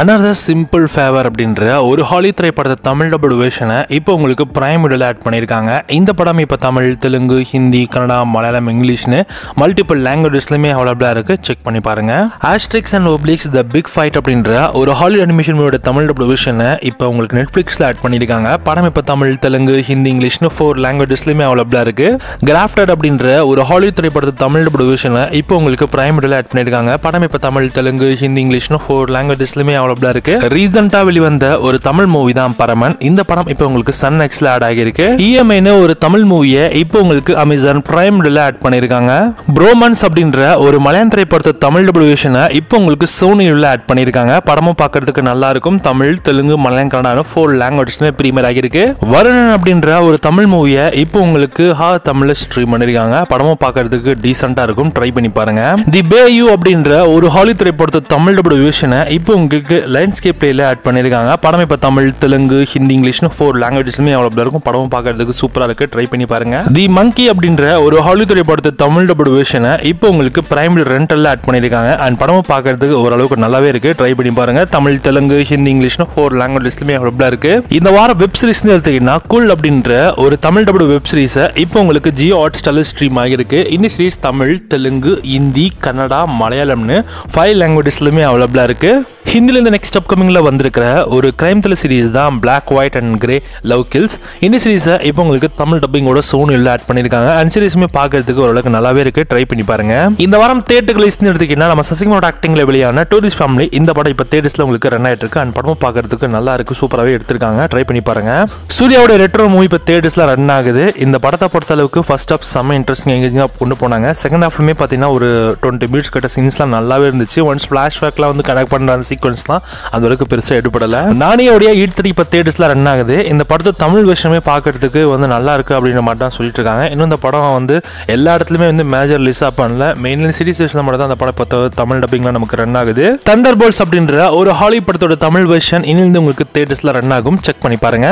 Another Simple Favor அப்படின்ற ஒரு ஹாலி திரைப்படத்தை தமிழ் டப்டு வெர்ஷனை இப்போ உங்களுக்கு பிரைம் வீடியோவில் ஆட் பண்ணியிருக்காங்க. இந்த படம் இப்போ தமிழ், தெலுங்கு, ஹிந்தி, கன்னடா, மலையாளம், இங்கிலீஷ்னு மல்டிபிள் லாங்குவேஜஸ்லையுமே அவைலபிளாக இருக்குது. செக் பண்ணி பாருங்கள். Asterix and Obelix the big fight அப்படின்ற ஒரு ஹாலி அனிமேஷன் மூவியோட தமிழ் டப்டு வெர்ஷனை இப்போ உங்களுக்கு நெட்ஃப்ளிக்ஸில் ஆட் பண்ணியிருக்காங்க. படம் இப்போ தமிழ், தெலுங்கு, ஹிந்தி, இங்கிலீஷ்னு 4 லாங்குவேஜஸ்லையுமே அவைலபிளாக இருக்குது. கிராஃப்டட் அப்படின்ற ஒரு ஹாலி திரைப்படத்தை தமிழ் டப்டு வெர்ஷனை இப்போ உங்களுக்கு பிரைம் வீடியோவில் ஆட் பண்ணியிருக்காங்க. படம் இப்போ தமிழ், தெலுங்கு, ஹிந்தி, இங்கிலீஷ்னு 4 லாங்குவேஜஸ்லையுமே அவைலபிளா இருக்கு. ரீசெண்டா வெளிவந்த ஒரு தமிழ் மூவி தான் பரமன். இந்த படம் இப்போ உங்களுக்கு சன் நெக்ஸ்ட்ல ஆட் ஆகிருக்கு. இஎம்ஐன்னு ஒரு தமிழ் மூவியை இப்போ உங்களுக்கு அமேசான் பிரைம் வீடியோல ஆட் பண்ணிருக்காங்க. ப்ரோமன்ஸ் அப்படின்ற ஒரு மலையாள திரைப்படத்தை தமிழ் டப்டு வெர்ஷனை இப்போ உங்களுக்கு சோனி வீடியோல ஆட் பண்ணிருக்காங்க. படமும் பார்க்கிறதுக்கு நல்லா இருக்கும். தமிழ், தெலுங்கு, மலையாளம், கன்னடா 4 லாங்குவேஜஸ்ல பிரீமியர் ஆகிருக்கு. வருணன் அப்படின்ற ஒரு தமிழ் மூவியை இப்போ உங்களுக்கு தமிழ்ல ஸ்ட்ரீம் பண்ணிருக்காங்க. படமும் பார்க்கிறதுக்கு டீசென்ட்டா இருக்கும். ட்ரை பண்ணி பாருங்க. தி பே யூ அப்படின்ற ஒரு ஹாலி திரைப்படத்தை தமிழ் டப்டு வெர்ஷனை இப்போ உங்களுக்கு லைன்ஸ்கேப் பிளேல ஆட் பண்ணிருக்காங்க. படம் இப்போ தமிழ், தெலுங்கு, ஹிந்தி, இங்கிலீஷ்னு 4 லாங்குவேஜஸ்லயுமே அவைலபிளா இருக்கும். படமும் பார்க்கிறதுக்கு சூப்பரா இருக்கு. ட்ரை பண்ணி பாருங்க. தி மங்கி அப்படின்ற ஒரு ஹாலி திரைப்படத்தை தமிழ் டப்டு வெர்ஷனை இப்போ உங்களுக்கு பிரைம் ரெண்டல்ல ஆட் பண்ணிருக்காங்க. அண்ட் படமும் பார்க்கிறதுக்கு ஓரளவுக்கு நல்லாவே இருக்கு. ட்ரை பண்ணி பாருங்க. தமிழ், தெலுங்கு, ஹிந்தி, இங்கிலீஷ்னு 4 லாங்குவேஜஸ்லயுமே அவைலபிளா இருக்கு. இந்த வாரம் வெப் சீரிஸ் எடுத்தீங்கன்னா கூல் அப்படின்ற ஒரு தமிழ் டப்டு வெப் சீரிஸை இப்போ உங்களுக்கு ஜியோ ஹாட்ஸ்டார்ல ஸ்ட்ரீம் ஆகிருக்கு. இந்த சீரிஸ் தமிழ், தெலுங்கு, ஹிந்தி, கன்னடா, மலையாளம்னு 5 லாங்குவேஜஸ்லயுமே அவைலபிளா இருக்கு. ஹிந்தில இந்த நெக்ஸ்ட் அப்கமிங்ல வந்திருக்கிற ஒரு கிரைம் த்ரில்லர் சீரிஸ் தான் black, white and grey love kills. இந்த சீரிஸை இப்போ உங்களுக்கு தமிழ் டப்பிங்கோட சோனியில் ஆட் பண்ணிருக்காங்க. அண்ட் சீரிஸுமே பார்க்கறதுக்கு ஓரளவுக்கு நல்லாவே இருக்கு. ட்ரை பண்ணி பாருங்க. இந்த வாரம் தேட்டர் ரிலீஸ் எடுத்துக்கிட்டா நம்ம சசிகுமாரோட ஆக்டிங்ல வெளியான டூரிஸ்ட் ஃபேமிலி இந்த படம் இப்போ தேட்டர்ஸ்ல உங்களுக்கு ரன் ஆயிட்டு இருக்கு. அண்ட் படமும் பார்க்கறதுக்கு நல்லா இருக்கு. சூப்பராகவே எடுத்திருக்காங்க. ட்ரை பண்ணி பாருங்க. சூர்யாவோட ரெட்ரோ மூவி இப்போ தேட்டர்ஸ்ல ரன் ஆகுது. இந்த படத்தை பொறுத்த அளவுக்கு ஃபர்ஸ்ட் ஹாஃப் செம்ம இன்ட்ரெஸ்டிங் எங்கேஜிங்கா கொண்டு போனாங்க. செகண்ட் ஹாஃப்லுமே பார்த்தீங்கன்னா ஒரு 20 மினிட்ஸ் கிட்ட சீன்ஸ்லாம் நல்லாவே இருந்துச்சு. ஒன்ஸ் ஃபிளாஷ்பேக்லாம் வந்து கனெக்ட் பண்ற அந்த சீக்வன்ஸ்லாம் அந்த அளவுக்கு பெருசாக எடுப்படல. நானியோடைய ஈட் இப்போ தேட்டர்ஸ்ல ரன் ஆகுது. இந்த படத்தை தமிழ் வெர்ஷனுமே பார்க்கறதுக்கு வந்து நல்லா இருக்கு அப்படின்ற மாதிரி தான் சொல்லிட்டு இருக்காங்க. இன்னும் இந்த படம் வந்து எல்லா இடத்துலையுமே வந்து மேஜர் ரிலீஸ் பண்ணல. மெயின்லி சீரிஸ் வெர்ஷன் மட்டும் தான் அந்த படம் இப்போ தமிழ் டப்பிங்லாம் நமக்கு ரன் ஆகுது. தண்டர் போல்ட்ஸ் அப்படின்ற ஒரு ஹாலி படத்தோட தமிழ் வெர்ஷன் இன்னும் உங்களுக்கு தேட்டர்ஸ்ல ரன் ஆகும். செக் பண்ணி பாருங்க.